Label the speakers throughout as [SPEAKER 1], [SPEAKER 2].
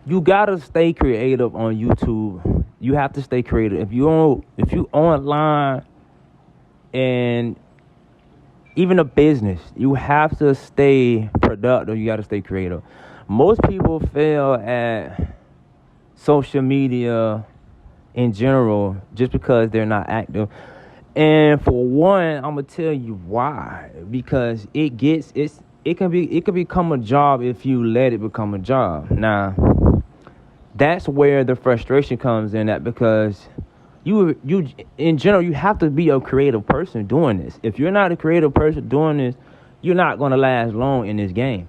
[SPEAKER 1] you gotta stay creative on YouTube. You have to stay creative. If you online and even a business, you have to stay productive. You gotta stay creative. Most people fail at social media in general just because they're not active. And for one, I'm gonna tell you why. Because it can become a job if you let it become a job. Now, that's where the frustration comes in, that because you in general, you have to be a creative person doing this. If you're not a creative person doing this, you're not gonna last long in this game.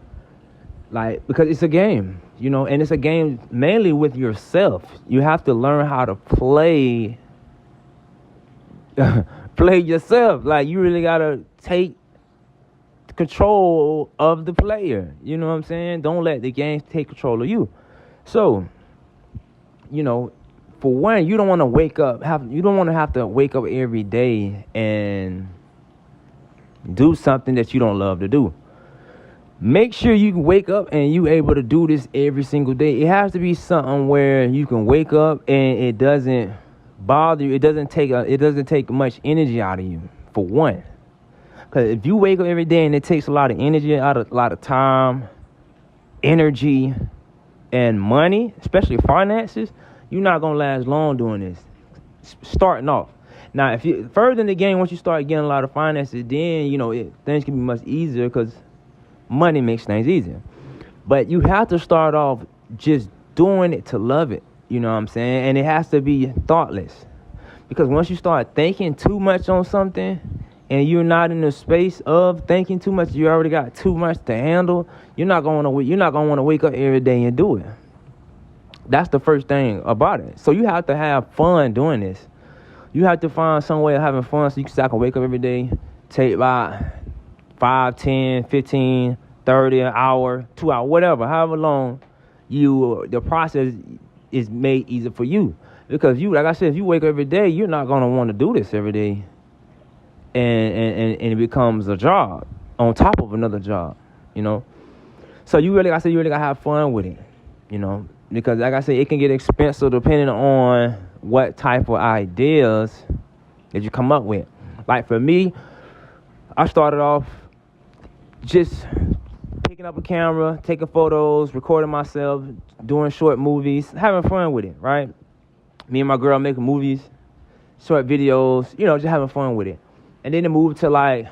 [SPEAKER 1] Like, because it's a game, and it's a game mainly with yourself. You have to learn how to play play yourself. Like, you really gotta take control of the player. You know what I'm saying? Don't let the game take control of you. So, you know, for one, you don't want to you don't want to have to wake up every day and do something that you don't love to do. Make sure you can wake up and you able to do this every single day. It has to be something where you can wake up and it doesn't bother you. It doesn't take much energy out of you, for one. Because if you wake up every day and it takes a lot of energy, a lot of time, energy, and money, especially finances, you're not gonna last long doing this. Starting off. Now, if you further in the game, once you start getting a lot of finances, then things can be much easier because money makes things easier. But you have to start off just doing it to love it. You know what I'm saying? And it has to be thoughtless. Because once you start thinking too much on something and you're not in the space of thinking too much, you already got too much to handle, you're not gonna want to wake up every day and do it. That's the first thing about it. So you have to have fun doing this. You have to find some way of having fun so you can wake up every day, take about 5, 10, 15, 30, an hour, 2 hours, whatever, however long the process is made easier for you. Because like I said, if you wake up every day, you're not gonna want to do this every day, and it becomes a job on top of another job, So you really gotta have fun with it, because like I said, it can get expensive depending on what type of ideas that you come up with. Like for me, I started off just picking up a camera, taking photos, recording myself, doing short movies, having fun with it, right? Me and my girl making movies, short videos, just having fun with it. And then it moved to like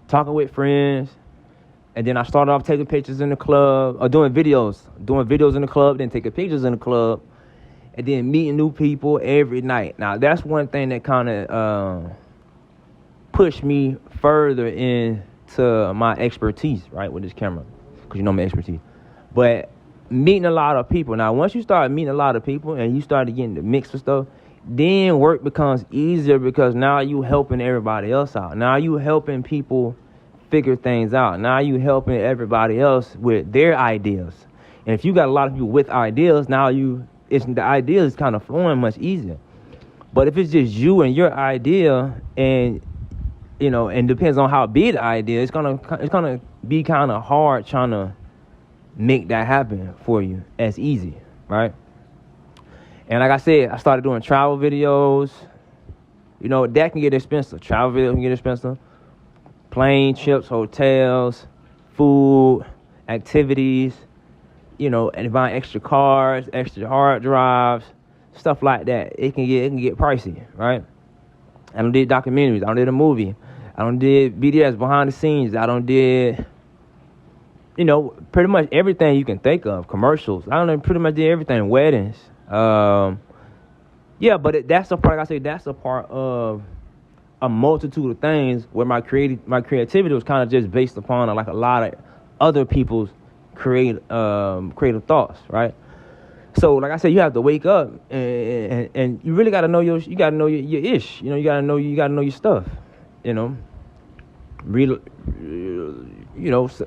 [SPEAKER 1] talking with friends. And then I started off taking pictures in the club, or doing videos in the club, then taking pictures in the club, and then meeting new people every night. Now, that's one thing that kind of pushed me further into my expertise, right, with this camera, because my expertise. But meeting a lot of people. Now, once you start meeting a lot of people and you start getting the mix of stuff, then work becomes easier because now you helping everybody else out. Now you helping people figure things out. Now you helping everybody else with their ideas. And if you got a lot of people with ideas, now the idea is kind of flowing much easier. But if it's just you and your idea, and and depends on how big the idea, it's gonna be kind of hard trying to make that happen for you as easy, right? And like I said, I started doing travel videos. That can get expensive. Travel videos can get expensive. Plane trips, hotels, food, activities, and buying extra cards, extra hard drives, stuff like that. It can get pricey, right? I done did documentaries. I done did a movie. I done did BDS, behind the scenes. I done did, pretty much everything you can think of. Commercials. I done pretty much did everything. Weddings. Yeah, but that's a part. Like I say, that's a part of a multitude of things where my creativity was kind of just based upon like a lot of other people's creative thoughts, right? So like I said, you have to wake up and you really got to know your ish. You got to know your stuff. Read.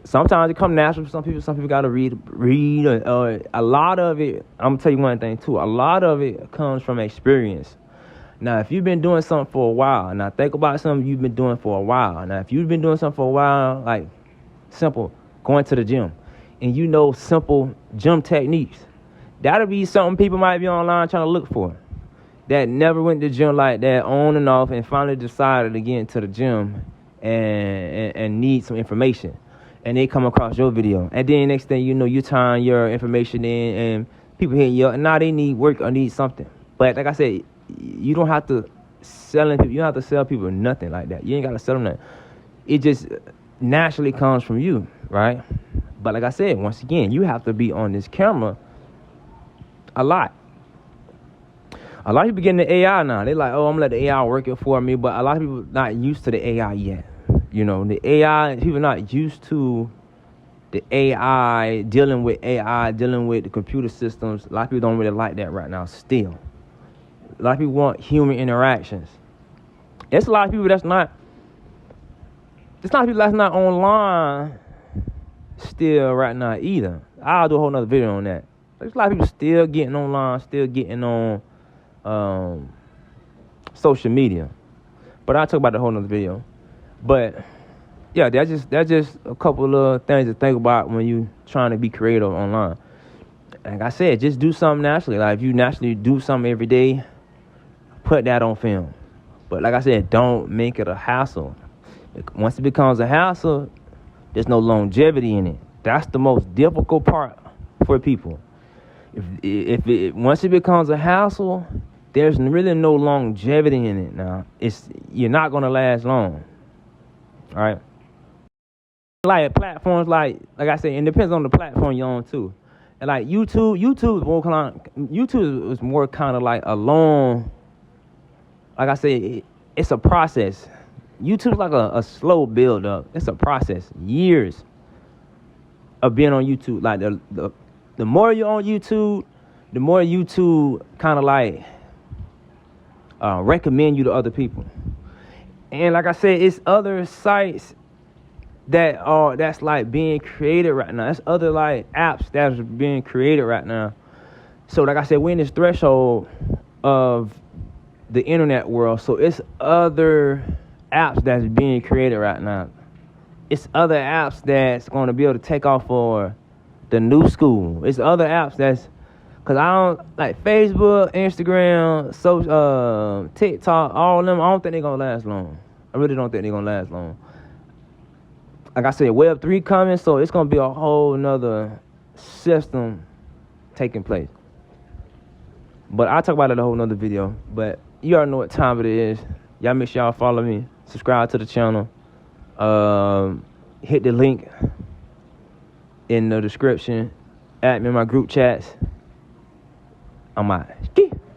[SPEAKER 1] Sometimes it comes natural for some people. Some people got to read. A lot of it. I'm gonna tell you one thing too. A lot of it comes from experience. Now, if you've been doing something for a while, now think about something you've been doing for a while. Now, if you've been doing something for a while, like simple, going to the gym, and simple gym techniques, That'll be something people might be online trying to look for. That never went to the gym like that, on and off, and finally decided to get into the gym and need some information. And they come across your video. And then next thing you know, you turn your information in and people hit you up, and now they need work or need something. But like I said, you don't have to people. You don't have to sell people nothing like that. You ain't got to sell them nothing. It just naturally comes from you, right? But like I said, once again, you have to be on this camera a lot. A lot of people getting the AI now. They're like, oh, I'm going to let the AI work it for me. But a lot of people not used to the AI yet. You know, the AI, people not used to the AI, dealing with the computer systems. A lot of people don't really like that right now still. A lot of people want human interactions. There's a lot of people that's not online still right now either. I'll do a whole nother video on that. There's a lot of people still getting online, still getting on social media. But I'll talk about the whole nother video. But yeah, that's just a couple of things to think about when you trying to be creative online. Like I said, just do something naturally. Like if you naturally do something every day, put that on film. But like I said, don't make it a hassle. Once it becomes a hassle, there's no longevity in it. That's the most difficult part for people. Once it becomes a hassle, there's really no longevity in it now. You're not gonna last long. All right. Like platforms like I said, it depends on the platform you're on too. And like YouTube is more kind of like a long. Like I said, it's a process. YouTube's like a slow build up. It's a process. Years of being on YouTube. Like the more you're on YouTube, the more YouTube kind of like recommend you to other people. And like I said, it's other sites that's like being created right now. That's other like apps that's being created right now. So like I said, we're in this threshold of the internet world. So it's other apps that's being created right now. It's other apps that's going to be able to take off for the new school. It's other apps because I don't like Facebook, Instagram, TikTok, all of them. I don't think they're going to last long. I really don't think they're going to last long. Like I said, Web3 coming, so it's going to be a whole nother system taking place. But I'll talk about it in a whole nother video. But you already know what time it is. Y'all make sure y'all follow me. Subscribe to the channel. Hit the link in the description. Add me in my group chats. I'm out.